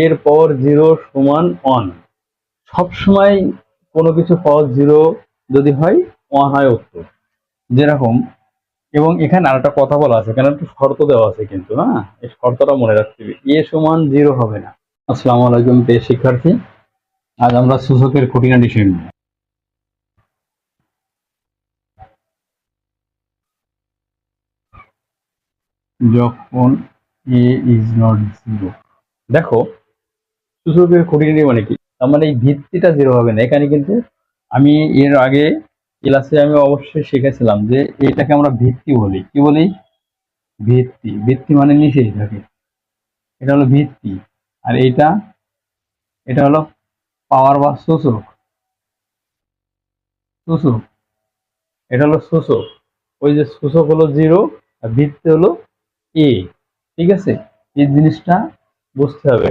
এর power zero সমান one. সবসময় কোনো কিছু পাওয়ার জিরো যদি হয় ওয়ান হয় উত্তর, যেরকম। এবং এখানে আরেকটা কথা বলা আছে, এখানে একটু শর্ত দেওয়া আছে কিন্তু, হ্যাঁ, এই শর্তটা মনে রাখতে হবে, এ সমান জিরো হবে না। আসসালামু আলাইকুম প্রিয় শিক্ষার্থী, আজ আমরা সূচকের খুঁটিনাটি শিখব। যখন এ ইজ নট জিরো, দেখো সূচকের খুঁটিনাটি মানে কি, তার মানে এই ভিত্তিটা জিরো হবে না। এখানে কিন্তু আমি এর আগে ক্লাসে আমি অবশ্যই শিখেছিলাম যে এটাকে আমরা ভিত্তি বলি। কি বলি? ভিত্তি। ভিত্তি মানে নিচেই থাকে, এটা হলো ভিত্তি। আর এটা হলো পাওয়ার বা সূচক। সূচক, এটা হলো সূচক। ওই যে সূচক হলো জিরো আর ভিত্তি হলো এ। ঠিক আছে, এই জিনিসটা বুঝতে হবে।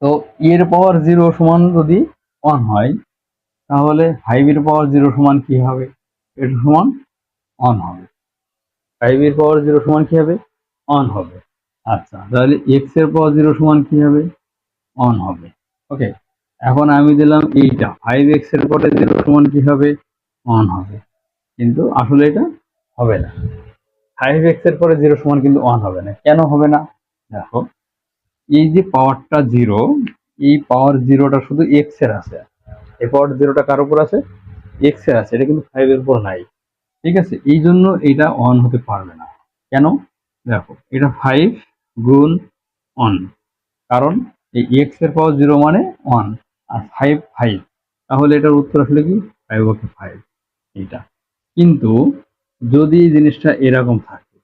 তো এর পাওয়ার জিরো সমান যদি ওয়ান হয়, তাহলে ফাইভ এর পাওয়ার জিরো সমান কি হবে? এটা সমান ওয়ান হবে। ফাইভ এর পাওয়ার জিরো সমান কি হবে? ওয়ান হবে। আচ্ছা, তাহলে এক্স এর পাওয়ার জিরো সমান কি হবে? ওয়ান হবে। ওকে, এখন আমি দিলাম এইটা, ফাইভ এক্স এর পরে জিরো সমান কি হবে? ওয়ান হবে। কিন্তু আসলে এটা হবে না। ফাইভ এক্স এর পরে জিরো সমান কিন্তু ওয়ান হবে না। কেন হবে না? দেখো, এই যে পাওয়ারটা জিরো, এই পাওয়ার জিরোটা শুধু এক্স এর আছে। এই পাওয়ার জিরোটা কার উপর আছে? এক্স এর আছে, এটা কিন্তু ফাইভ এর উপর নাই। ঠিক আছে, এই জন্য এটা অন হতে পারবে না। কেন? দেখো, এটা ফাইভ গুণ ওয়ান, কারণ এই এক্স এর পাওয়ার জিরো মানে ওয়ান, আর ফাইভ ফাইভ, তাহলে এটার উত্তর আসলে কি? ফাইভ ওকে ফাইভ, এইটা। কিন্তু যদি এই জিনিসটা এরকম থাকে,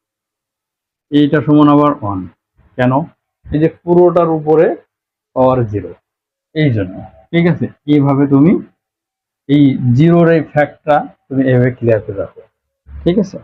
এইটা সমান আবার ওয়ান, কেন? এই যে পুরোটার উপরে পাওয়ার জিরো, এই জন্য। ঠিক আছে, এইভাবে তুমি এই জিরোর এই ফ্যাক্টটা তুমি এভাবে ক্লিয়ার করে রাখো। ঠিক আছে।